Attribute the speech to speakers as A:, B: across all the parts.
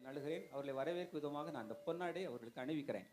A: நல்கிறேன். அவர்களை வரவேற்கும் விதமாக நான் அந்த பொன்னாடை அவர்களுக்கு அணிவிக்கிறேன்.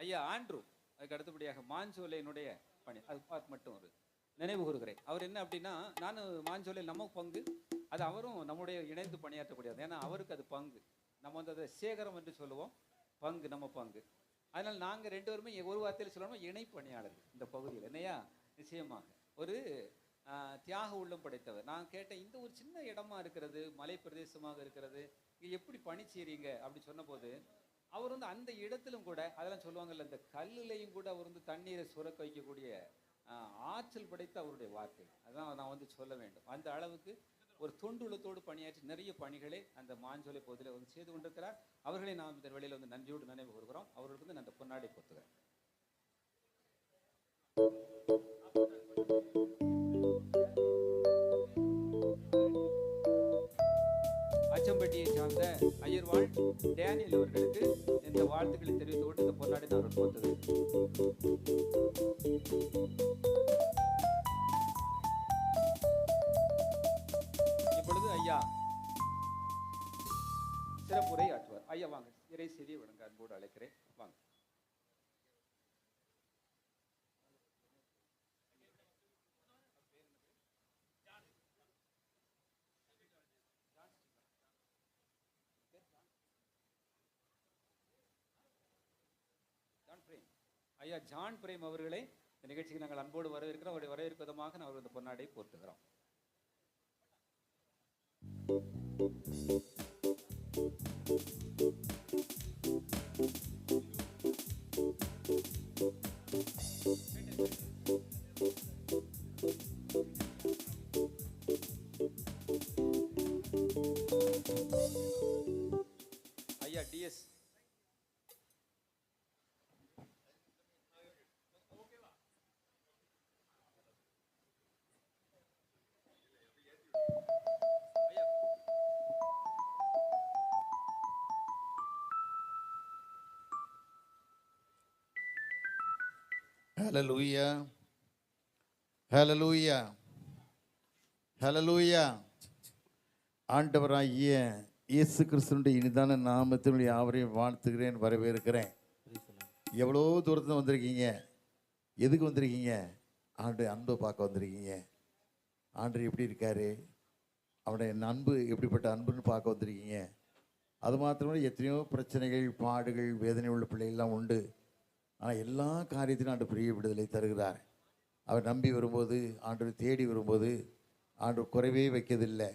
A: ஐயா ஆண்ட்ரூ, அதுக்கு அடுத்தபடியாக மாஞ்சோலையினுடைய பணி, அது பார்த்து மட்டும் ஒரு நினைவு கூறுகிறேன். அவர் என்ன அப்படின்னா, நானும் மாஞ்சோலையில் நம்ம பங்கு, அது அவரும் நம்முடைய இணைந்து பணியாற்றக்கூடியது. ஏன்னா அவருக்கு அது பங்கு, நம்ம வந்து அதை சேகரம் என்று சொல்லுவோம், பங்கு நம்ம பங்கு. அதனால் நாங்கள் ரெண்டு பேருமே ஒரு வார்த்தையில் சொல்லணும், இணை பணியாளர்கள் இந்த பகுதியில். என்னையா நிச்சயமாக ஒரு தியாக உள்ளம் படைத்தவர். நான் கேட்டேன், இந்த ஒரு சின்ன இடமா இருக்கிறது, மலை பிரதேசமாக இருக்கிறது, இங்கே எப்படி பணி செய்றீங்க அப்படி சொன்னபோது, அவர் வந்து அந்த இடத்திலும் கூட அதெல்லாம் சொல்லுவாங்கல்ல, இந்த கல்லுலையும் கூட அவர் வந்து தண்ணீரை சுரக்க வைக்கக்கூடிய ஆற்றல் படைத்த அவருடைய வார்த்தை. அதான் நான் வந்து சொல்ல வேண்டும். அந்த அளவுக்கு ஒரு தொண்டுள்ளத்தோடு பணியாற்றி நிறைய பணிகளை அந்த மாஞ்சோலை பகுதியில் வந்து செய்து கொண்டிருக்கிறார். அவர்களை நாம் இந்த வேளையில் வந்து நன்றியோடு நினைவு கூறுகிறோம். அவர்களுக்கு வந்து நான் அந்த பொன்னாடை பொறுத்துகிறேன். அச்சம்பட்டியை சார்ந்த ஐயர்வாள் டேனியல் அவர்களுக்கு இந்த வாழ்த்துக்களை தெரிவித்துக் கொண்டு இந்த பொன்னாடை நான் அவர்கள் பொறுத்துகிறேன். இப்பொழுது ஐயா சிறப்புரை ஆற்றுவார். ஐயா வாங்க, இறை செய்தியை வழங்க அன்போடு அழைக்கிறேன். வாங்க. ஐயா ஜான் பிரேம் அவர்களை இந்த நிகழ்ச்சிக்கு நாங்கள் அன்போடு வரவேற்கிறோம். அவருடைய வரவேற்பு விதமாக நான் இந்த பொன்னாடை போர்த்துகிறோம். ஐயா டிஎஸ்
B: ஹல்லேலூயா, ஹல்லேலூயா, ஹல்லேலூயா. ஆண்டவராகிய இயேசு கிறிஸ்துவினுடைய இனிதான நாமத்தினுடைய யாவரையும் வாழ்த்துகிறேன், வரவேற்கிறேன். எவ்வளோ தூரத்தில் வந்திருக்கீங்க, எதுக்கு வந்திருக்கீங்க? ஆண்டு அன்பை பார்க்க வந்திருக்கீங்க. ஆண்டு எப்படி இருக்காரு, அவனுடைய அன்பு எப்படிப்பட்ட அன்புன்னு பார்க்க வந்திருக்கீங்க. அது மாத்திரமே எத்தனையோ பிரச்சனைகள், பாடுகள், வேதனை உள்ள பிள்ளைகள்லாம் உண்டு. ஆனால் எல்லா காரியத்திலும் ஆண்டு பெரிய விடுதலை தருகிறார். அவர் நம்பி வரும்போது, ஆண்டவரை தேடி வரும்போது ஆண்டவர் குறைவே வைக்கதில்லை.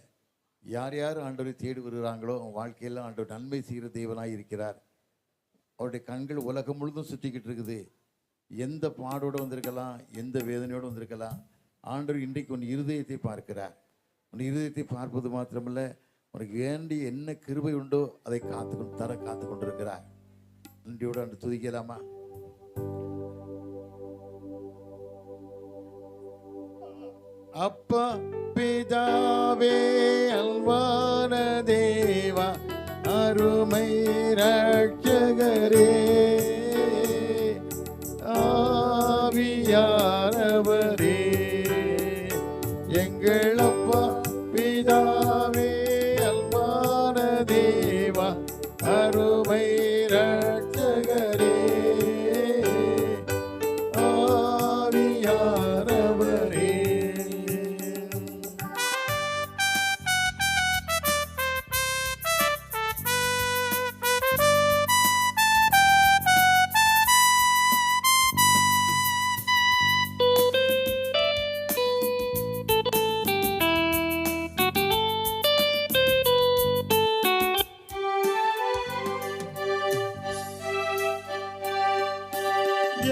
B: யார் யார் ஆண்டவரை தேடி வருகிறாங்களோ அவங்க வாழ்க்கையெல்லாம் ஆண்டவர் நன்மை செய்கிற தேவனாக இருக்கிறார். அவருடைய கண்கள் உலகம் முழுதும் சுற்றிக்கிட்டு இருக்குது. எந்த பாடோடு வந்திருக்கலாம், எந்த வேதனையோடு வந்திருக்கலாம், ஆண்டவர் இன்றைக்கு உன் இருதயத்தை பார்க்கிறார். உன் இருதயத்தை பார்ப்பது மாத்திரமல்ல, உனக்கு வேண்டிய என்ன கிருபை உண்டோ அதை காத்து கொண்டிருக்கிறார். நன்றியோடு ஆண்டு துதிக்கலாமா? அப்பா பிதாவே, அல்வான தேவா, அருமை ரட்சகரே, ஆவியானவரே, எங்கள் அப்பா பிதாவே, அல்வான தேவா, அருமை ரட்சகரே, ஆவியானவரே.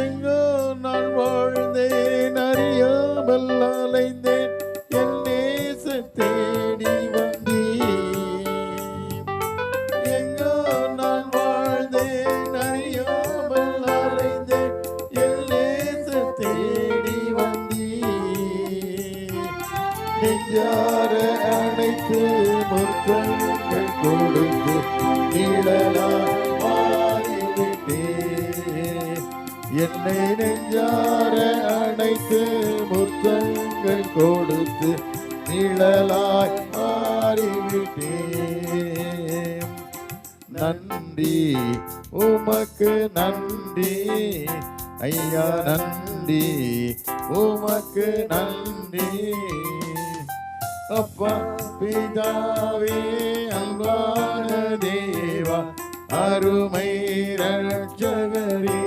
B: எங்கோ நான் வாழ்ந்தேன், அறியாமல் அலைந்தேன், என் நேச தேடி வந்தேன். எங்கோ நான் நிழலாய் மாறிவிட்டே. என்னை நெஞ்சார அணைத்து முத்தங்கள் கொடுத்து நிழலாய் மாறிவிட்டேன். நன்றி உமக்கு நன்றி ஐயா, நன்றி உமக்கு நன்றி. அப்பா பிதாவே அன்பான தேவா அருமை ரட்சகரே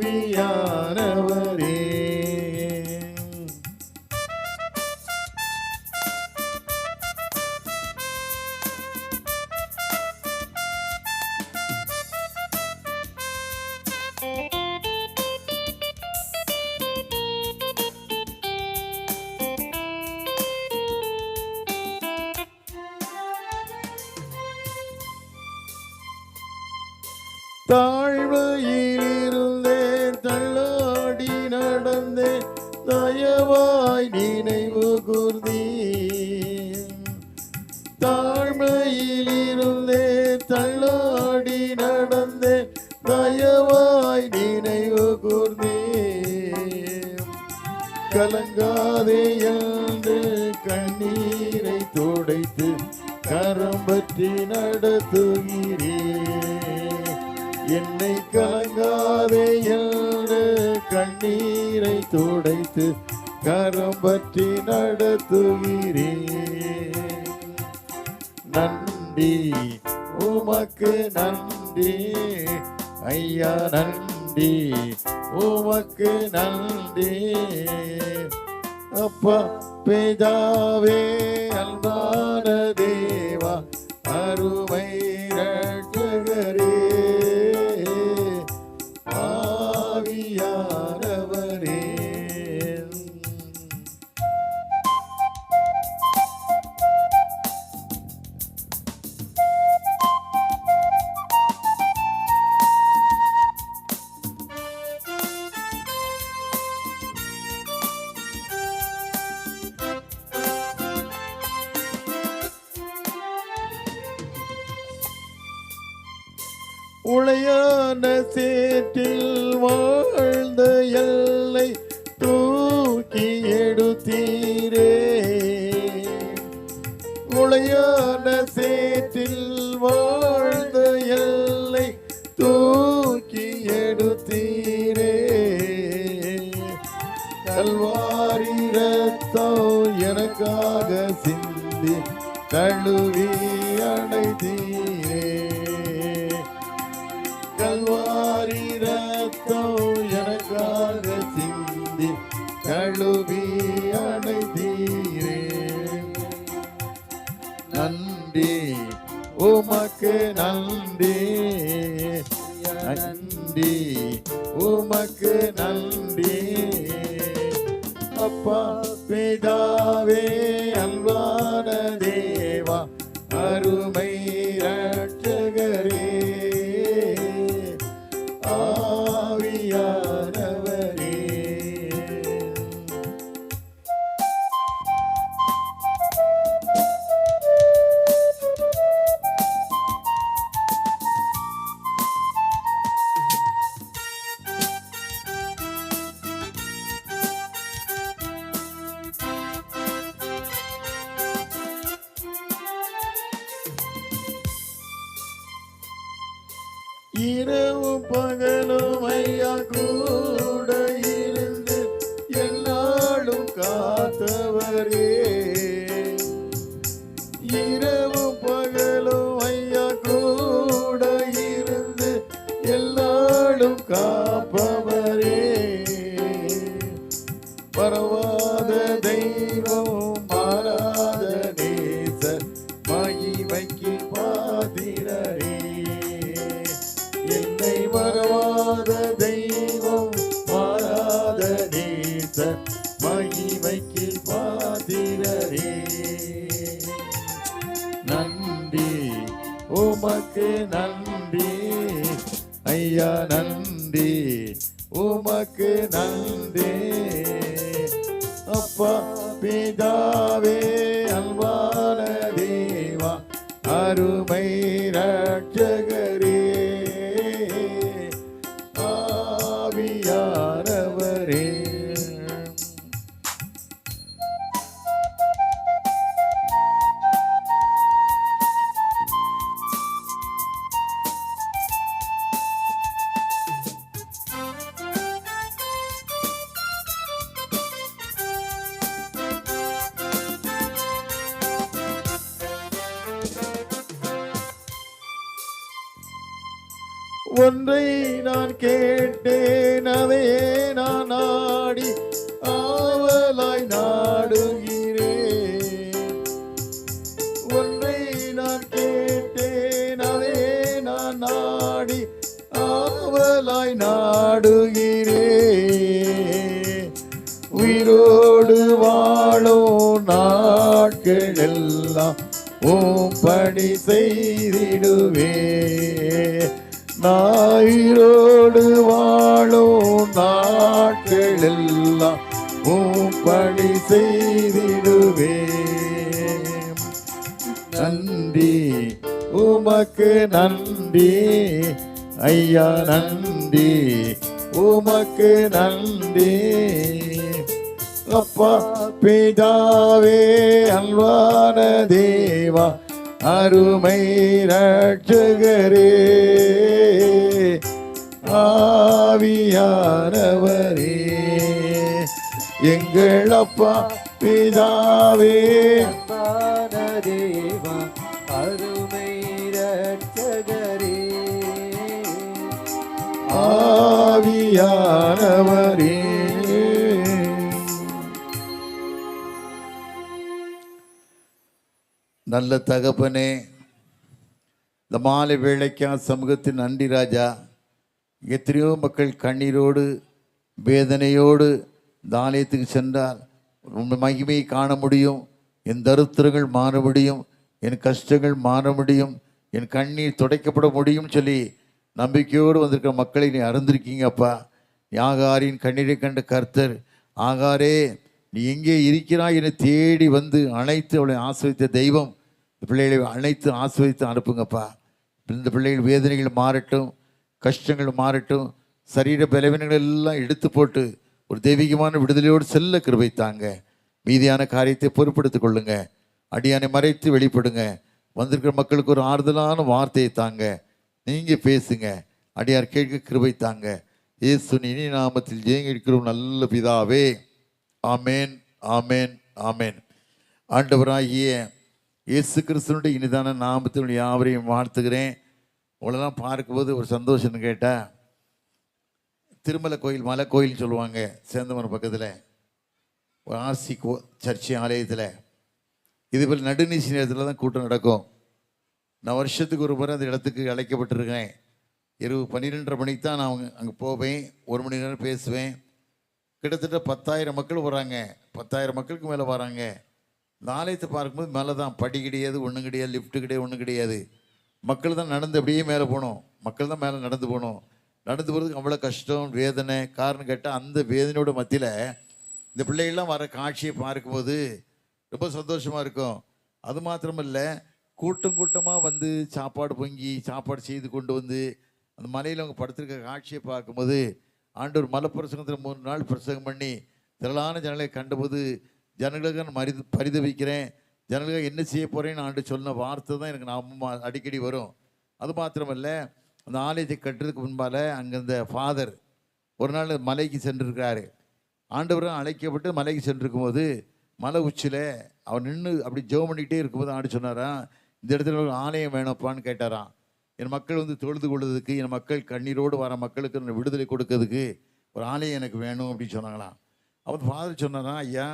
B: ஆவியானவரே. தாழ்வையிலிருந்தே தள்ளாடி நடந்தே தயவாய் நினைவு கூர்ந்தீர். தாழ்மையிலிருந்தே தள்ளாடி நடந்தே தயவாய் நினைவு கூர்ந்தீர். கலங்காதே என்று கண்ணீரை துடைத்து கரம் பற்றி நடத்துகிறேன். என்னை கலங்காதே என்று கண்ணீரை துடைத்து கரம் பற்றி நடத்துகிறேன். நன்றி உமக்கு நன்றி ஐயா, நன்றி உமக்கு நன்றி. அப்பா பிதாவே அன்பான தேவா அருமை ரட்சகரே ஆவியானவரே. உளையான சேற்றில் வாழ்ந்த எல்லை தூக்கி எடுத்தீரே. உளையான சேற்றில் வாழ்ந்த எல்லை தூக்கி எடுத்தீரே. கல்வாரி ரத்தம் எனக்காக சிந்தி கழுவி அடைத்தீரே. கல்வாரி ரத்தம் எனக்காக சிந்தி கழுவி அடைத்தீரே. நன்றி உமக்கு நன்றி, நன்றி உமக்கு நன்றி. அப்பா பிதாவே அன்பான தேவா அருமை ரட்சகரே ஆவியானவரே. இரவும் பகலும் ஐயா கூட இருந்து என்னாலும் காத்தவரே. இரவும் பகலும் ஐயா கூட இருந்து என்னாலும் காப்பவரே. மறவாத தெய்வம் மாறாத நேசர் மகிமைக்கு பாத்திரரே. என்னை மறவாத தெய்வம் மாறாத நேசர் மகிமைக்கு பாத்திரரே. நன்றி உமக்கு நன்றி ஐயா, நன்றி உமக்கு நன்றி. அப்பா பிதாவே அன்பான தேவா அருமை ரட்சகரே ஆவியானவரே. ஒன்றை நான் கேட்டேன், அதை நான் நாடி ஆவலாய் நாடுகிறேன். ஒன்றை நான் கேட்டேன், அதை நான் நாடி ஆவலாய் நாடுகிறேன். உயிரோடு வாழும் நாட்கள் எல்லாம் உம்படி செய்திடுவே. நாயிரோடு வாழும் நாட்கள் எல்லாம் உம்படி செய்திடுவே. நன்றி உமக்கு நன்றி ஐயா, நன்றி உமக்கு நன்றி. அப்பா பிதாவே அன்பான தேவா அருமை ரட்சகரே ஆவியானவரே. எங்கள் அப்பா பிதாவே
C: அன்பான தேவா அருமை ரட்சகரே
B: ஆவியானவரே. நல்ல தகப்பனே, இந்த மாலை வேளைக்கா சமூகத்தின் நன்றி ராஜா. எத்தனையோ மக்கள் கண்ணீரோடு வேதனையோடு இந்த ஆலயத்துக்கு சென்றால் உங்கள் மகிமையை காண முடியும், என் தரித்திரங்கள் மாற முடியும், என் கஷ்டங்கள் மாற முடியும், என் கண்ணீர் துடைக்கப்பட முடியும் சொல்லி நம்பிக்கையோடு வந்திருக்கிற மக்களை நீ அறிந்திருக்கீங்கப்பா. ஆகாரின் கண்ணீரை கண்ட கர்த்தர், ஆகாரே நீ எங்கே இருக்கிறாய் என தேடி வந்து அழைத்து அவளை ஆசிர்வதித்த தெய்வம். இந்த பிள்ளைகளை அழைத்து ஆசிர்வதித்து அனுப்புங்கப்பா. இந்த பிள்ளைகள் வேதனைகள் மாறட்டும், கஷ்டங்கள் மாறட்டும், சரீர பலவீனங்கள் எல்லாம் எடுத்து போட்டு ஒரு தெய்வீகமான விடுதலையோடு செல்ல கிருபை தாங்க. மீதியான காரியத்தை பொறுப்படுத்திக் கொள்ளுங்க. அடியானை மறைத்து வெளிப்படுங்க. வந்திருக்கிற மக்களுக்கு ஒரு ஆறுதலான வார்த்தையை தாங்க. நீங்கள் பேசுங்க, அடியார் கேட்க கிருபை தாங்க. இயேசு இனி நாமத்தில் ஜெயங்கிருக்கிறோம் நல்ல பிதாவே. ஆமேன், ஆமேன், ஆமேன். ஆண்டவராகிய இயேசு கிறிஸ்துனுடைய இனிதான நாமத்தினுடைய யாவரையும் வாழ்த்துகிறேன். உங்களெல்லாம் பார்க்கும்போது ஒரு சந்தோஷம்னு கேட்டால், திருமலை கோயில் மலை கோயில் சொல்லுவாங்க, சேந்தமரம் பக்கத்தில் ஒரு ஆர்சி சர்ச்சி ஆலயத்தில். இதுபோல் நடுநீசி நேரத்தில் தான் கூட்டம் நடக்கும். நான் வருஷத்துக்கு ஒரு முறை அந்த இடத்துக்கு அழைக்கப்பட்டிருக்கேன். இரவு 12:30 மணிக்கு தான் நான் அங்கே போவேன். 1 மணி நேரம் பேசுவேன். கிட்டத்தட்ட 10,000 மக்கள் வராங்க. 10,000 மக்களுக்கு மேலே வராங்க. இந்த ஆலயத்தை பார்க்கும்போது மேலே தான் படி கிடையாது, ஒன்றும் கிடையாது, லிஃப்ட்டு கிடையாது, ஒன்றும் கிடையாது. மக்கள் தான் நடந்து அப்படியே மேலே போகணும். மக்கள் தான் மேலே நடந்து போகணும். நடந்து போகிறதுக்கு அவ்வளோ கஷ்டம், வேதனை. காரணம் கேட்டால் அந்த வேதனையோட மத்தியில் இந்த பிள்ளைகள்லாம் வர காட்சியை பார்க்கும்போது ரொம்ப சந்தோஷமாக இருக்கும். அது மாத்திரமல்ல, கூட்டம் கூட்டமாக வந்து சாப்பாடு பொங்கி சாப்பாடு செய்து கொண்டு வந்து அந்த மலையில் அவங்க படுத்திருக்க காட்சியை பார்க்கும்போது, ஆண்டவர் மலை பிரசங்கத்தில் 3 நாள் பிரசங்கம் பண்ணி திரளான ஜனங்களை கண்டபோது, ஜனங்களுக்காக நான் பரிதவிக்கிறேன், ஜனங்களுக்காக என்ன செய்ய போகிறேன்னு ஆண்டு சொன்ன வார்த்தை தான் எனக்கு நான் அடிக்கடி வரும். அது மாத்திரமல்ல, அந்த ஆலயத்தை கட்டுறதுக்கு முன்பால் அங்கே இந்த ஃபாதர் ஒரு நாள் மலைக்கு சென்றிருக்கிறாரு. ஆண்டவரும் அழைக்கப்பட்டு மலைக்கு சென்றிருக்கும் போது மலை உச்சியில் அவர் நின்று அப்படி ஜெபம் பண்ணிக்கிட்டே இருக்கும்போது ஆண்டு சொன்னாராம், இந்த இடத்துல ஒரு ஆலயம் வேணப்பான்னு கேட்டாராம். என் மக்கள் வந்து தொழுது கொள்வதுக்கு, என் மக்கள் கண்ணீரோடு வர மக்களுக்கு விடுதலை கொடுக்கறதுக்கு ஒரு ஆலயம் எனக்கு வேணும் அப்படின்னு சொன்னாங்களாம். அவர் ஃபாதர் சொன்னாராம், ஐயா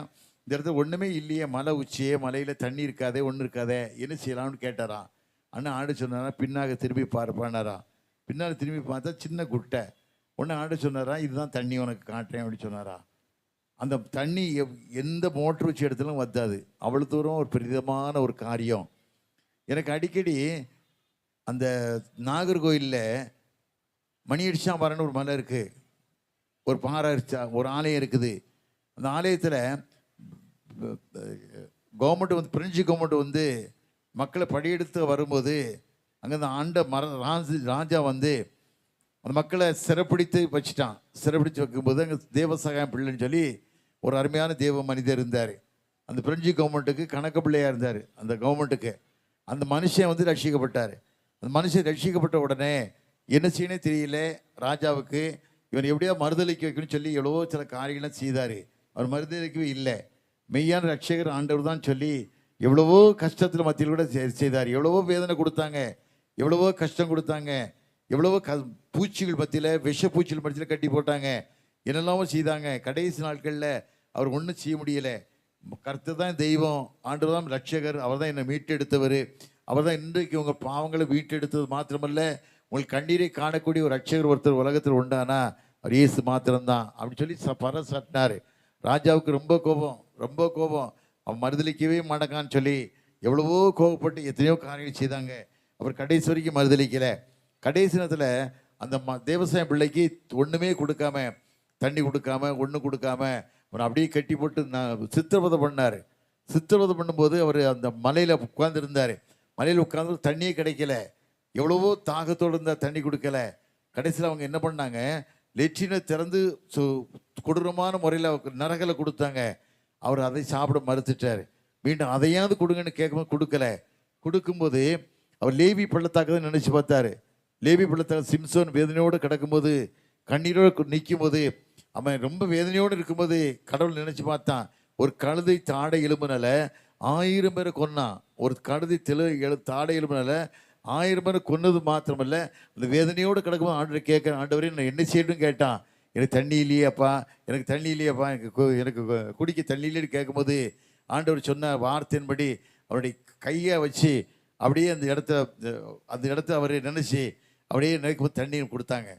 B: இந்த இடத்துல ஒன்றுமே இல்லையே, மலை உச்சியே, மலையில் தண்ணி இருக்காதே, ஒன்றும் இருக்காதே, என்ன செய்யலாம்னு கேட்டாராம். அண்ணன் ஆண்டு சொன்னாரா, பின்னாக திரும்பி பார்ப்பானாரா. பின்னால் திரும்பி பார்த்தா சின்ன குட்டை. ஒன்று ஆண்டு சொன்னாரா, இதுதான் தண்ணி உனக்கு காட்டுறேன் அப்படின்னு சொன்னாரா. அந்த தண்ணி எந்த மோட்டர் வச்சு இடத்துலும் வந்தாது. அவ்வளோ தூரம் ஒரு பெரிதமான ஒரு காரியம். எனக்கு அடிக்கடி அந்த நாகர்கோயிலில் மணியடிச்சாம்பாறைன்னு ஒரு மலை இருக்குது, ஒரு பாறை ஒரு ஆலயம் இருக்குது. அந்த ஆலயத்தில் கவர்மெண்ட் வந்து, பிரெஞ்சு கவர்மெண்ட் வந்து மக்களை படையெடுத்து வரும்போது அங்கே ஆண்ட ராஜா வந்து அந்த மக்களை சிறைப்பிடித்து வச்சுட்டான். சிறைப்பிடித்து வைக்கும்போது அங்கே தேவசகாயம் பிள்ளைன்னு சொல்லி ஒரு அருமையான தேவ மனிதர் இருந்தார். அந்த பிரெஞ்சு கவர்மெண்ட்டுக்கு கணக்கு பிள்ளையாக இருந்தார். அந்த கவர்மெண்ட்டுக்கு அந்த மனுஷன் வந்து ரட்சிக்கப்பட்டார். அந்த மனுஷன் ரட்சிக்கப்பட்ட உடனே என்ன செய்யனே தெரியல ராஜாவுக்கு. இவன் எப்படியா மறுதளிக்க வைக்கணும்னு சொல்லி எவ்வளவோ சில காரியங்கள்லாம் செய்தார். அவர் மறுதளிக்கவே இல்லை. மெய்யான ரட்சகர் ஆண்டவர் தான் சொல்லி எவ்வளவோ கஷ்டத்தில் மத்தியில் கூட செய்தார். எவ்வளவோ வேதனை கொடுத்தாங்க, எவ்வளவோ கஷ்டம் கொடுத்தாங்க, எவ்வளவோ பூச்சிகள் மத்தியில் விஷ பூச்சிகள் மத்தியில் கட்டி போட்டாங்க, என்னெல்லாமோ செய்தாங்க. கடைசி நாட்களில் அவர் ஒன்றும் செய்ய முடியலை. கர்த்தர் தான் தெய்வம், ஆண்டவர் தான் ரட்சகர், அவர் தான் என்னை மீட்டெடுத்தவர், அவர் தான் இன்றைக்கு உங்கள் பாவங்களை மீட்டெடுத்தது மாத்திரமல்ல, உங்களுக்கு கண்ணீரை காணக்கூடிய ஒரு ரட்சகர் ஒருத்தர் உலகத்தில் உண்டானா அவர் இயேசு மாத்திரம்தான் அப்படின்னு சொல்லி பறைசாட்டினார். ராஜாவுக்கு ரொம்ப கோபம். அவன் மறுதளிக்கவே மாட்டேக்கான்னு சொல்லி எவ்வளவோ கோபப்பட்டு எத்தனையோ காரியங்கள் செய்தாங்க. அவர் கடைசி வரைக்கும் மறுதளிக்கலை. கடைசி நேரத்தில் அந்த தேவசாய பிள்ளைக்கு ஒன்றுமே கொடுக்காம, தண்ணி கொடுக்காம, ஒன்றும் கொடுக்காம அவனை அப்படியே கட்டி போட்டு சித்திரவதை பண்ணார். சித்திரவதை பண்ணும்போது அவர் அந்த மலையில் உட்கார்ந்துருந்தார். மலையில் உட்காந்து தண்ணியே கிடைக்கல. எவ்வளவோ தாகத்தோடு இருந்தால் தண்ணி கொடுக்கல. கடைசியில் அவங்க என்ன பண்ணாங்க, லெட்ரினை திறந்து கொடூரமான முறையில் நரகலை கொடுத்தாங்க. அவர் அதை சாப்பிட மறுத்துட்டார். மீண்டும் அதையாவது கொடுங்கன்னு கேட்கும்போது கொடுக்கல. கொடுக்கும்போது அவர் லேவி பள்ளத்தாக்கு தான் நினச்சி பார்த்தாரு. லேவி பள்ளத்தாக்கு சிம்சோன் வேதனையோடு கிடக்கும்போது, கண்ணீரோடு நிற்கும் போது, அவன் ரொம்ப வேதனையோடு இருக்கும்போது கடவுள் நினச்சி பார்த்தான். ஒரு கழுதை தாடை எலும்புனால 1000 பேரை கொன்னான். ஒரு கழுதை தாடை எலும்புனால 1000 பேரை கொன்னது மாத்திரமல்ல, அந்த வேதனையோடு கிடக்கும்போது ஆண்டவரை கேட்குறேன், ஆண்டவரே நான் என்ன செய்யணும்னு கேட்டான். எனக்கு தண்ணி இல்லையாப்பா, எனக்கு குடிக்க தண்ணி இல்லைன்னு கேட்கும்போது ஆண்டவர் சொன்ன வார்த்தையின்படி அவருடைய கையை வச்சு அப்படியே அந்த இடத்த அவர் நினச்சி அப்படியே நினைக்கும்போது தண்ணி கொடுத்தாங்க.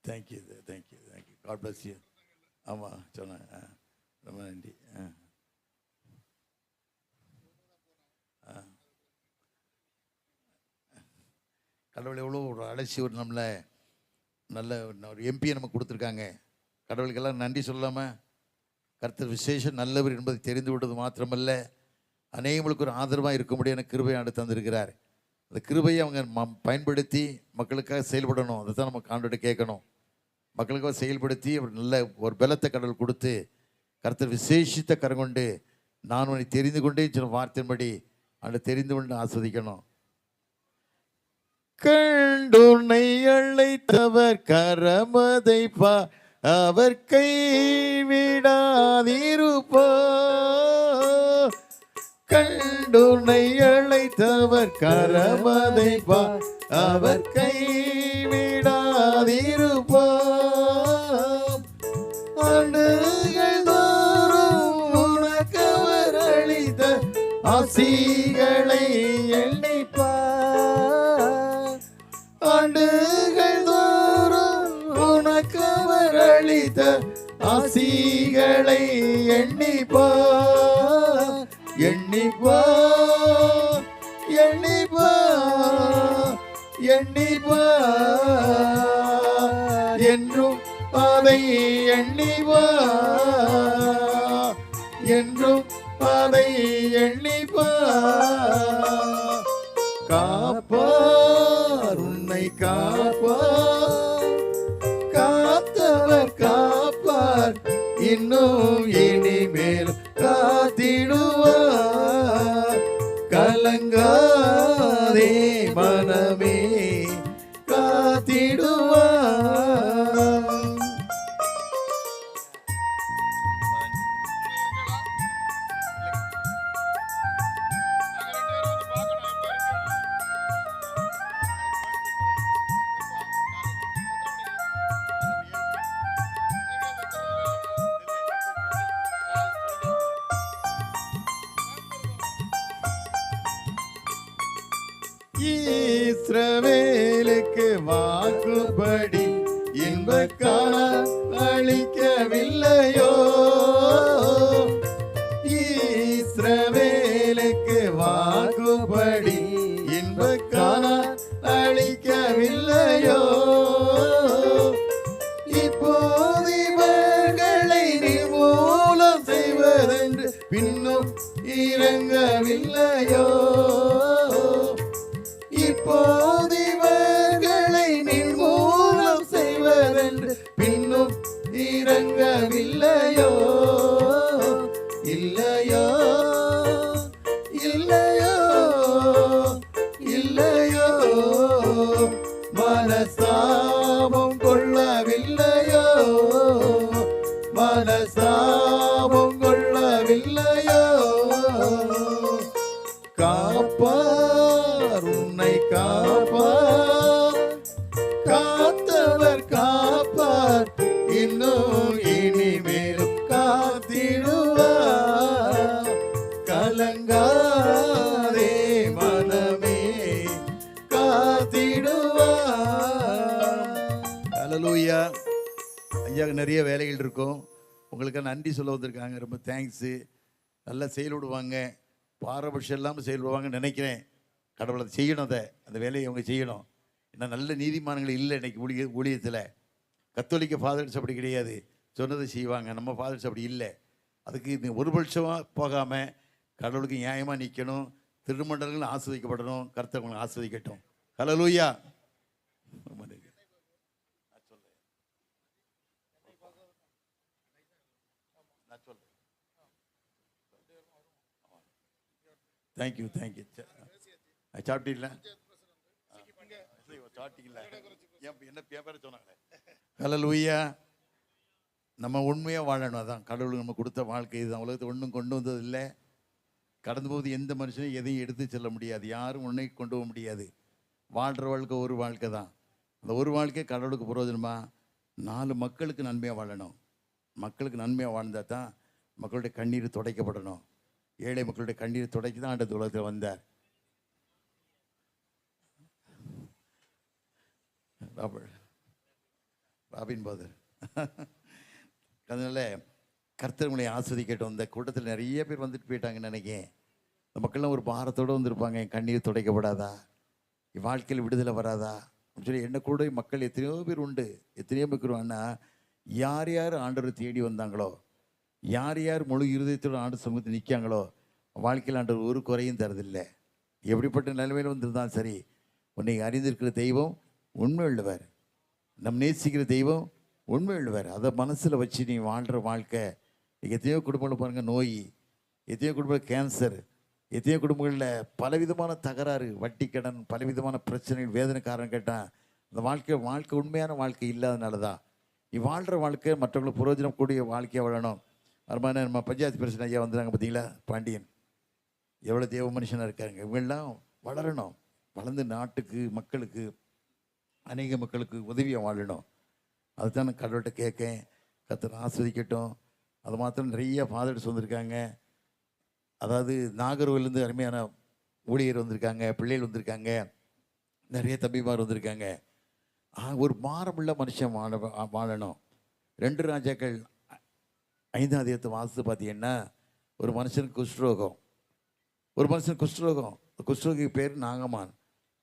B: தேங்க்யூ. God bless you. ஆமாம் சொன்னேன், ரொம்ப நன்றி. கடவுள் எவ்வளோ ஒரு அழைச்சி ஒரு நம்மளை நல்ல ஒரு எம்பியை நமக்கு கொடுத்துருக்காங்க. கடவுளுக்கெல்லாம் நன்றி சொல்லாமல் கர்த்தர் விசேஷம் நல்லவர் என்பதை தெரிந்து விட்டது மாத்திரமல்ல, அநேகங்களுக்கு ஒரு ஆதரவாக இருக்க முடியாது கிருபை ஆண்டு தந்திருக்கிறார். அந்த கிருபையை அவங்க பயன்படுத்தி மக்களுக்காக செயல்படணும். அதை தான் நம்ம ஆண்டோட கேட்கணும். மக்களுக்காக செயல்படுத்தி ஒரு நல்ல ஒரு பலத்தை கடவுள் கொடுத்து கர்த்தர் விசேஷித்த கரங்கொண்டு நான் உன்னை தெரிந்து கொண்டே சொன்ன வார்த்தையின்படி ஆண்டு தெரிந்து கொண்டு ஆஸ்வதிக்கணும். கண்டுனை அழைத்தவர் கரமதை பா, அவர் கைவிடாதிருப்பா. கண்டுனை அழைத்தவர் கரமதை பா, அவர் கைவிடாதிருப்பா. ஆண்டுகள் தோறும் உனக்கவர் அளித்த ஆசிகளை எண்ணிப்பா. ஆண்டுகள் தோறும் உனக்கவர் அளித்த ஆசிகளை எண்ணிப்பா. எண்ணிப்பா என்றும் அதை எண்ணிப்பா. என்றும் அதை எண்ணிப்பா. காப்பார் உன்னை காப்பார், காத்தவர் காப்பார், இன்னும் இனிமேல் காத்திடுவார். கலங்காதே மனமே, காத்திடுவார். இஸ்ரவேலுக்கு வாக்குப்படி இன்பக்காலம் அளிக்கவில்லையோ. இஸ்ரவேலுக்கு வாக்குப்படி இன்பக்காலம் அளிக்கவில்லையோ. இறங்கவில்லையோ? இப்போது இவர்களை நிர்மூலம் செய்வதென்று பின்னும் இறங்கவில்லையோ? இல்லையோ, இல்லையோ, இல்லையோ, மனஸ்தாபம் கொள்ளவில்லையோ? மனஸ்தாபம் கொள்ளவில்லையோ? காப்பார், உன்னை காப்பார், காத்தவர் காப்பார், இன்னும் இனிமேலும் காத்திடுவார். கலங்காதே மனமே, காத்திடுவார். ஹல்லேலூயா. ஐயாவுக்கு நிறைய வேலைகள் இருக்கும். உங்களுக்கு நன்றி சொல்ல வந்திருக்காங்க. ரொம்ப தேங்க்ஸு. நல்லா செயல்படுவாங்க, பாரபட்சம் இல்லாமல் செயல்படுவாங்கன்னு நினைக்கிறேன். கடவுளை அதை செய்யணும், அந்த வேலையை அவங்க செய்யணும். ஏன்னா நல்ல நீதிமான்கள் இல்லை இன்னைக்கு ஊழியத்தில். கத்தோலிக்க ஃபாதர்ஸ் அப்படி கிடையாது, சொன்னதை செய்வாங்க. நம்ம ஃபாதர்ஸ் அப்படி இல்லை. அதுக்கு இந்த ஒரு பட்சமாக போகாமல் கடவுளுக்கு நியாயமாக நிற்கணும். திருமண்டலங்கள் ஆஸ்வதிக்கப்படணும். கர்த்தவங்களை ஆஸ்வதிக்கட்டும். ஹல்லேலூயா. Thank you, thank you. சாப்பிட்டீங்களா? சாப்பிட்டீங்களா? என்ன பேப்பரை சொன்னாங்களே. ஹல்லேலூயா. நம்ம உண்மையாக வாழணும். அதான் கடவுள் நம்ம கொடுத்த வாழ்க்கை. இதுதான். உலகத்தை ஒன்றும் கொண்டு வந்தது இல்லை. கடந்து போது எந்த மனுஷனும் எதையும் எடுத்து செல்ல முடியாது. யாரும் ஒன்றை கொண்டு போக முடியாது. வாழ்கிற வாழ்க்கை ஒரு வாழ்க்கை தான். அந்த ஒரு வாழ்க்கை கடவுளுக்கு பிரயோஜனமா 4 மக்களுக்கு நன்மையாக வாழணும். மக்களுக்கு நன்மையாக வாழ்ந்தால் தான் மக்களுடைய கண்ணீர் துடைக்கப்படணும். ஏழை மக்களுடைய கண்ணீர் துடைக்கி தான் ஆண்டவர் உலகத்தில் வந்தார். Robin father. அதனால கர்த்தர் உங்களை ஆஸ்வதிக்கட்டும். இந்த கூட்டத்தில் நிறைய பேர் வந்துட்டு போயிட்டாங்கன்னு நினைக்கிறேன். இந்த மக்கள்லாம் ஒரு பாரத்தோடு வந்திருப்பாங்க. என் கண்ணீர் துடைக்கப்படாதா, என் வாழ்க்கையில் விடுதலை வராதா அப்படின்னு சொல்லி என்ன கூட மக்கள் எத்தனையோ பேர் உண்டு. எத்தனையோ பேர் வேணா யார் யார் ஆண்டவரை தேடி வந்தாங்களோ, யார் யார் முழு இருதயத்தோடு ஆண்டு சமூகத்தில் நிற்காங்களோ, வாழ்க்கையில் ஆண்டவர் ஒரு குறையும் தரதில்லை. எப்படிப்பட்ட நிலைமையில் வந்திருந்தாலும் சரி, உன்னை அறிந்திருக்கிற தெய்வம் உண்மை உள்ளவர். நம் நேசிக்கிற தெய்வம் உண்மை உள்ளவர். அதை மனசில் வச்சு நீ வாழ்கிற வாழ்க்கை. எத்தனையோ குடும்பங்கள் பாருங்கள், நோய், எத்தனையோ குடும்பங்கள் கேன்சர், எத்தனையோ குடும்பங்களில் பலவிதமான தகராறு, வட்டி கடன், பலவிதமான பிரச்சனைகள், வேதனை காரணம் கேட்டால் அந்த வாழ்க்கை உண்மையான வாழ்க்கை இல்லாதனால தான். நீ வாழ்கிற வாழ்க்கை மற்றவங்களுக்கு பிரயோஜனம் கூடிய வாழ்க்கையாக வாழணும். அருமையான நம்ம பஞ்சாயத்து பிரச்சனை ஐயா வந்துடுறாங்க பார்த்தீங்களா, பாண்டியன் எவ்வளோ தேவ மனுஷனாக இருக்காங்க. இவங்கெல்லாம் வளரணும். வளர்ந்து நாட்டுக்கு, மக்களுக்கு, அநேக மக்களுக்கு உதவியாக வாழணும். அதுதான் நான் கடவுள்கிட்ட கேட்கேன். கர்த்தர் ஆஸ்வதிக்கட்டும். அது மாத்திரம் நிறைய ஃபாதர்ஸ் வந்திருக்காங்க. அதாவது நாகர்கோவிலேருந்து அருமையான ஊழியர் வந்திருக்காங்க, பிள்ளைகள் வந்திருக்காங்க, நிறைய தம்பிமார் வந்திருக்காங்க. ஒரு மாறமுள்ள மனுஷன் வாழணும். 2 ராஜாக்கள் 5ஆம் அதிகாரத்தை வாசித்து பார்த்தீங்கன்னா, ஒரு மனுஷனுக்கு குஷ்ரோகம். குஷ்ரோகிக்கு பேர் நாகமான்.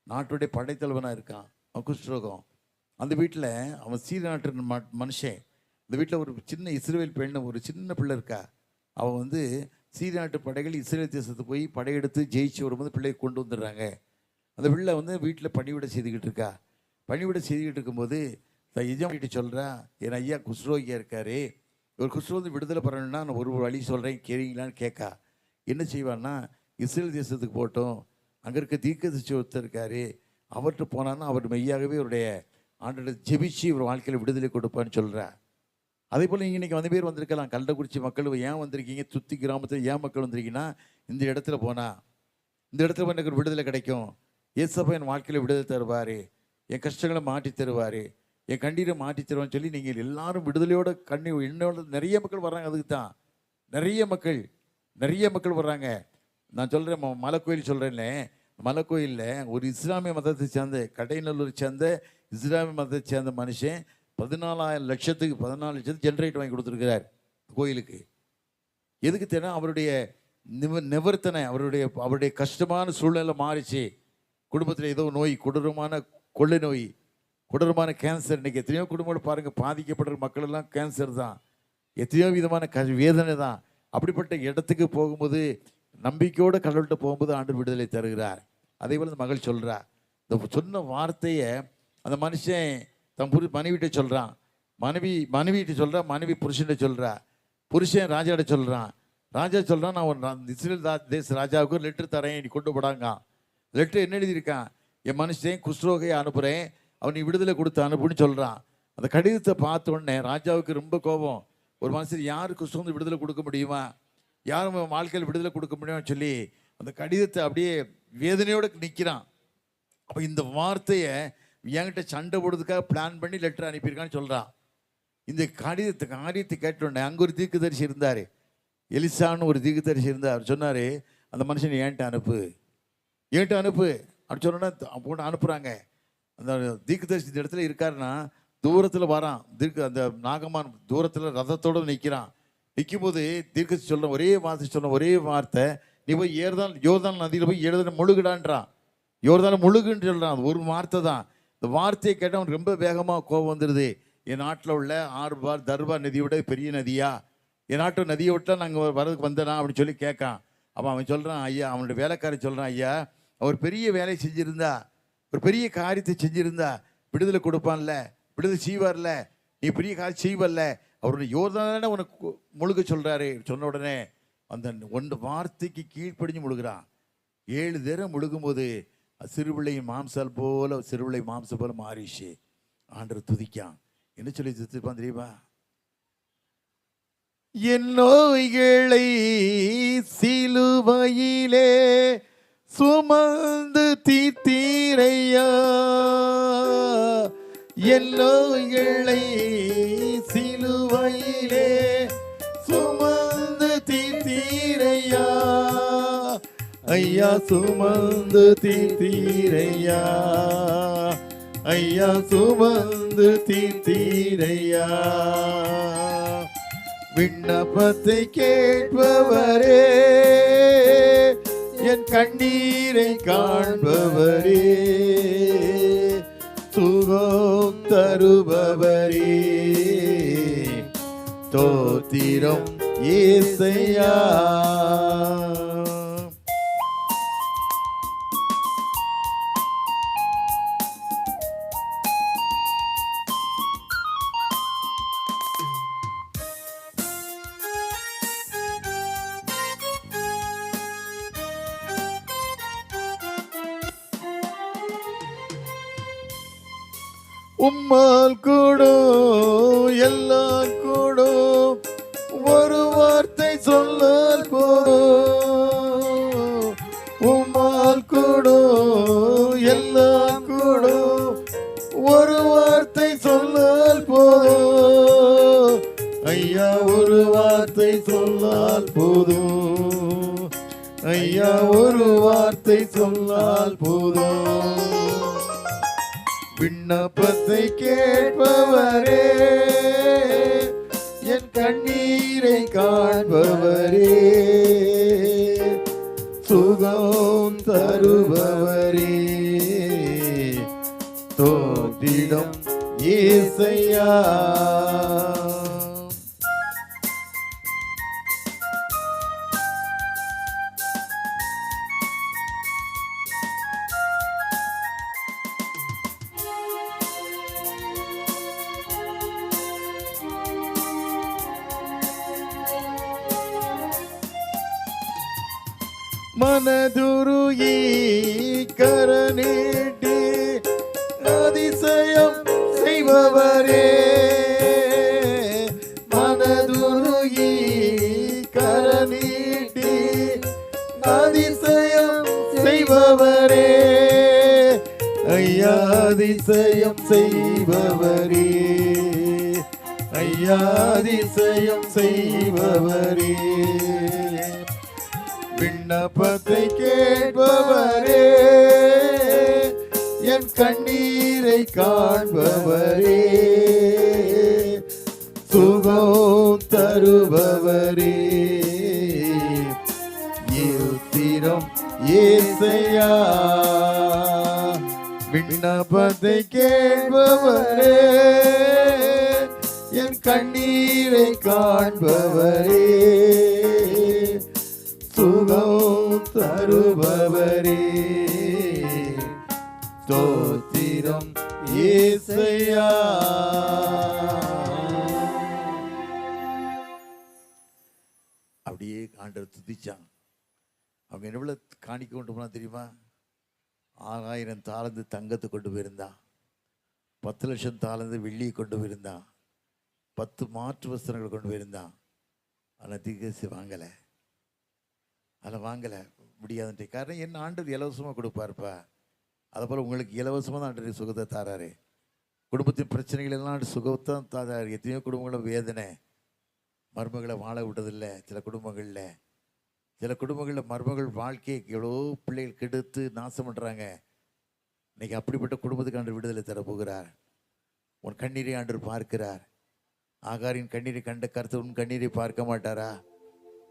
B: நாட்டுடைய படைத்தலைவனாக இருக்கான். அவன் குஷ்ரோகம். அந்த வீட்டில் அவன் சீர நாட்டு மனுஷன். இந்த வீட்டில் ஒரு சின்ன இஸ்ரவேல் பெண்ணு, ஒரு சின்ன பிள்ளை இருக்கா. அவன் சீர நாட்டு படைகள் இஸ்ரேல் தேசத்துக்கு போய் படையெடுத்து ஜெயிச்சு வரும்போது பிள்ளையை கொண்டு வந்துடுறாங்க. அந்த பிள்ளை வீட்டில் பணிவிடை செய்துக்கிட்டு இருக்கா. பணிவிடை செய்துக்கிட்டு இருக்கும்போது எஜமானிட்டு சொல்கிறா, என் ஐயா குஷ்ரோகியாக இருக்காரு, ஒரு குஷ்ரோகி விடுதலை பண்ணணும்னா நான் ஒரு வழி சொல்கிறேன் கேட்குறீங்களான்னு கேட்கா. என்ன செய்வான்னா, இஸ்ரேல் தேசத்துக்கு போட்டோம், அங்கே இருக்க தீர்க்கதரிசி ஒருத்தர் இருக்காரு, அவர்கிட்ட போனான்னா அவர் மெய்யாகவே அவருடைய ஆண்டோட ஜெபிச்சு இவர் வாழ்க்கையில் விடுதலை கொடுப்பான்னு சொல்கிறா. அதே போல் நீங்கள் இன்றைக்கி வந்து பேர் வந்திருக்கலாம். கள்ளக்குறிச்சி மக்கள் ஏன் வந்திருக்கீங்க, சுற்றி கிராமத்தில் ஏன் மக்கள் வந்திருக்கீங்கன்னா, இந்த இடத்துல போனால் எனக்கு ஒரு விடுதலை கிடைக்கும், ஏசப்பா என் வாழ்க்கையில் விடுதலை தருவார், என் கஷ்டங்களை மாற்றி தருவார், என் கண்ணீரை மாற்றி தருவான்னு சொல்லி நீங்கள் எல்லாரும் விடுதலையோட என்னோட நிறைய மக்கள் வர்றாங்க. அதுக்கு தான் நிறைய மக்கள் வர்றாங்க. நான் சொல்கிறேன், மலைக்கோயில் சொல்கிறேன்னே, மலைக்கோயிலில் ஒரு இஸ்லாமிய மதத்தை சேர்ந்த, கடைநல்லூரை சேர்ந்த இஸ்லாமிய மதத்தை சேர்ந்த மனுஷன் 14 லட்சத்துக்கு ஜென்ரேட் வாங்கி கொடுத்துருக்கிறார் கோயிலுக்கு. எதுக்கு தெரியும்? அவருடைய நிவர்த்தனை, அவருடைய கஷ்டமான சூழ்நிலை மாறிச்சு. குடும்பத்தில் ஏதோ நோய், கொடூரமான கொள்ளை நோய், கொடூரமான கேன்சர். இன்றைக்கி எத்தனையோ குடும்பங்கள் பாருங்கள், பாதிக்கப்படுற மக்கள் எல்லாம் கேன்சர் தான், எத்தனையோ விதமான வேதனை தான். அப்படிப்பட்ட இடத்துக்கு போகும்போது நம்பிக்கையோடு கடவுள்கிட்ட போகும்போது ஆண்டவர் விடுதலை தருகிறார். அதே போல் இந்த மகள் சொல்கிறா, இந்த சொன்ன வார்த்தையை அந்த மனுஷன் தன் மனைவிட்ட சொல்கிறான், மனைவிட்ட சொல்கிறா, மனைவி புருஷன்கிட்ட சொல்கிறா, புருஷன் ராஜாட்ட சொல்கிறான், ராஜா சொல்கிறான், நான் ஒரு இஸ்ரேல் தேச ராஜாவுக்கு ஒரு லெட்டர் தரேன், நீ கொண்டு போடாங்க. லெட்டர் என்ன எழுதியிருக்கான், என் மனுஷன் குஷ்ரோகையை அனுப்புகிறேன், அவன் நீ விடுதலை கொடுத்து அனுப்புன்னு சொல்கிறான். அந்த கடிதத்தை பார்த்த உடனே ராஜாவுக்கு ரொம்ப கோபம். ஒரு மனுஷன் யார் குஷ்ரோந்து விடுதலை கொடுக்க முடியுமா, யாரும் வாழ்க்கையில் விடுதலை கொடுக்க முடியும்னு சொல்லி அந்த கடிதத்தை அப்படியே வேதனையோடு நிற்கிறான். அப்போ இந்த வார்த்தையை என்கிட்ட சண்டை போடுறதுக்காக பிளான் பண்ணி லெட்டர் அனுப்பியிருக்கான்னு சொல்கிறான். இந்த காரியத்தை கேட்டோடனே அங்கே ஒரு தீர்க்கதரிசி இருந்தார், எலிசான்னு ஒரு தீர்க்கதரிசி இருந்தார். அவர் சொன்னார், அந்த மனுஷனை ஏன்ட்ட அனுப்பு அப்படி சொன்னோன்னா போட்டு அனுப்புகிறாங்க. அந்த தீர்க்கதரிசி இந்த இடத்துல இருக்காருன்னா தூரத்தில் வரான், அந்த நாகமான் தூரத்தில் ரதத்தோடு நிற்கிறான். நிற்கும் போது தீர்க்கதரிசி சொல்கிற ஒரே வார்த்தை, நீ போய் யோர்தான் நதியில் போய் முழுகுடான்றான். யோர்தான் முழுகுன்னு சொல்கிறான். அது ஒரு வார்த்தை தான். இந்த வார்த்தையை கேட்டால் அவனுக்கு ரொம்ப வேகமாக கோபம் வந்துடுது. என் நாட்டில் உள்ள ஆர்பார் தர்பார் நதியை விட பெரிய நதியா, என் நாட்டு நதியை விட்டால் நாங்கள் வரதுக்கு வந்தனா அப்படின்னு சொல்லி கேட்கான். அப்போ அவன் சொல்கிறான், ஐயா, அவனுடைய வேலைக்காரன் சொல்கிறான், ஐயா, அவர் பெரிய வேலையை செஞ்சுருந்தா, ஒரு பெரிய காரியத்தை செஞ்சுருந்தா விடுதலை கொடுப்பான்ல, விடுதலை செய்வார்ல, நீ பெரிய காரியம் செய்வல்ல, அவருடைய யோர்தானே உனக்கு முழுக சொல்கிறாரு. சொன்ன உடனே அந்த ஒன்று வார்த்தைக்கு கீழ்ப்படிஞ்சு முழுகிறான். 7 தடவை முழுகும்போது சிறுபிள்ளையின் மாம்சம் போல மாறிச்சு. ஆண்டவர் துதிக்கான். என்ன சொல்லி துதிப்பான் தெரியுமா, என் நோய்களை சிலுவையிலே சுமந்து தீர்த்தீரையா, என் நோய்களை சிலுவையிலே சுமந்து தீர்த்தீரையா, ஐயா சுமந்து தீர்த்தீரையா, ஐயா சுமந்து தீர்த்தீரையா. விண்ணப்பத்தை கேட்பவரே, என் கண்ணீரை காண்பவரே, சுகம் தருபவரே, தோத்திரம் ஏசையா. உம்மால் கூடும் எல்லாம் கூடும், ஒரு வார்த்தை சொன்னால் போதும். உம்மால் கூடும் எல்லாம் கூடும், ஒரு வார்த்தை சொன்னால் போதும். ஐயா ஒரு வார்த்தை சொன்னால் போதும், ஐயா ஒரு வார்த்தை சொன்னால் போதும். விண்ணப்பத்தை கேட்பவரே, என் கண்ணீரை காண்பவரே, சுகம் தருபவரே, தோற்றிடம் ஏசையா. மனதுருகி கரநீட்டி அதிசயம் செய்பவரே, மனதுருகி கரநீட்டி அதிசயம் செய்பவரே, ஐயா அதிசயம் செய்பவரே, ஐயா அதிசயம் செய்பவரே. விண்ணப்பத்தை கேட்பவரே, என் கண்ணீரை காண்பவரே, சுகம் தருபவரே, யுத்திரம் ஏசையா. விண்ணப்பத்தை கேட்பவரே, என் கண்ணீரை காண்பவரே, சுகம் தருபவரே ஸ்தோத்திரம் இயேசையா. அப்படியே ஆண்டவர் துதிச்சான். அவங்க என்ன காணிக்க கொண்டு போனா தெரியுமா? 6000 தாளந்து தங்கத்தை கொண்டு போயிருந்தான், 10 லட்சம் தாளந்து வெள்ளியை கொண்டு போயிருந்தான், 10 மாற்று வஸ்திரங்களை கொண்டு போயிருந்தான். ஆனால் தீர்க்கதரிசி வாங்கலை, அதில் வாங்கலை, முடியாதுன்ற காரணம் என்ன? ஆண்டவர் இலவசமாக கொடுப்பாருப்பா. அதை போல் உங்களுக்கு இலவசமாக தான் ஆண்டவர் சுகத்தை தாராரு. குடும்பத்தின் பிரச்சனைகள் எல்லாம் சுகத்தான் தாராரு. எத்தனையோ குடும்பங்களும் வேதனை, மருமகளை வாழ விட்டதில்லை. சில குடும்பங்களில் மருமகள் வாழ்க்கையை எவ்வளோ பிள்ளைகள் கெடுத்து நாசம் பண்ணுறாங்க. இன்னைக்கு அப்படிப்பட்ட குடும்பத்துக்கு ஆண்டவர் விடுதலை தரப்போகிறார். உன் கண்ணீரை ஆண்டவர் பார்க்கிறார். ஆகாரின் கண்ணீரை கண்ட கர்த்தர் உன் கண்ணீரை பார்க்க மாட்டாரா?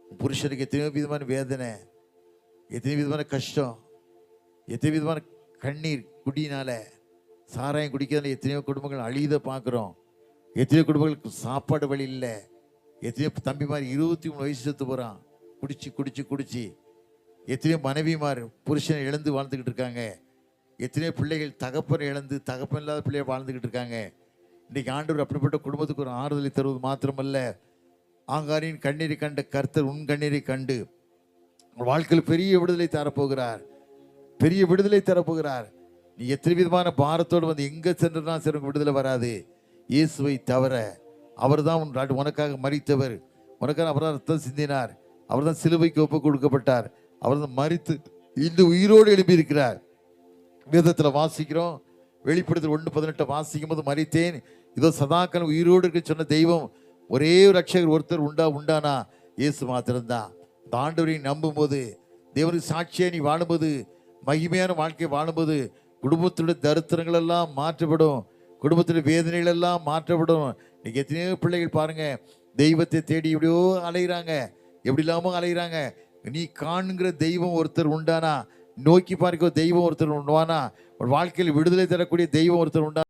B: உன் புருஷனுக்கு எத்தனையோ விதமான வேதனை, எத்தனையோ விதமான கஷ்டம், எத்தனையோ விதமான கண்ணீர், குடியினால சாராயம் குடிக்கிறதுல எத்தனையோ குடும்பங்கள் அழித பார்க்குறோம். எத்தனையோ குடும்பங்களுக்கு சாப்பாடு வழி இல்லை. எத்தனையோ தம்பிமார் 23 வயசு செத்து போகிறான் குடிச்சு குடிச்சு குடிச்சு. எத்தனையோ மனைவிமார் புருஷனை இழந்து வாழ்ந்துக்கிட்டு இருக்காங்க. எத்தனையோ பிள்ளைகள் தகப்பன் இழந்து தகப்பன் இல்லாத பிள்ளைகள் வாழ்ந்துக்கிட்டு இருக்காங்க. இன்றைக்கு ஆண்டவர் அப்படிப்பட்ட குடும்பத்துக்கு ஒரு ஆறுதலை தருவது மாத்திரமல்ல, ஆகாரின் கண்ணீரை கண்ட கர்த்தர் உன் கண்ணீரை கண்டு வாழ்க்கையில் பெரிய விடுதலை தரப்போகிறார். பெரிய விடுதலை தரப்போகிறார். நீ எத்தனை விதமான பாரத்தோடு வந்து எங்கே சென்றனா சரி விடுதலை வராது. இயேசுவை தவிர அவர் தான் உனக்காக மரித்தவர். உனக்காக அவர் தான் ரத்தம் சிந்தினார். அவர் தான் சிலுவைக்கு ஒப்பு கொடுக்கப்பட்டார். அவர் தான் மரித்து இந்த உயிரோடு எழுப்பியிருக்கிறார். வேதத்தில் வாசிக்கிறோம். வெளிப்படுத்தல் 1:18 வாசிக்கும் போது, மரித்தேன் இதோ சதாக்கள் உயிரோடு இருக்க சொன்ன தெய்வம் ஒரே ஒரு ரட்சகர் ஒருத்தர் உண்டானா இயேசு மாத்திரம்தான். இந்த ஆண்டவரை நம்பும் போது, தேவனுக்கு சாட்சியை நீ வாழும்போது, மகிமையான வாழ்க்கை வாழும்போது, குடும்பத்துடைய தரித்திரங்கள் எல்லாம் மாற்றப்படும். குடும்பத்துடைய வேதனைகள் எல்லாம் மாற்றப்படும். இன்னைக்கு எத்தனையோ பிள்ளைகள் பாருங்க, தெய்வத்தை தேடி எப்படியோ அலைகிறாங்க, எப்படி இல்லாமல் அலைகிறாங்க. நீ காண்கிற தெய்வம் ஒருத்தர் உண்டானா, நோக்கி பார்க்க தெய்வம் ஒருத்தர் உண்டானா, ஒரு வாழ்க்கையில் விடுதலை தரக்கூடிய தெய்வம் ஒருத்தர் உண்டா.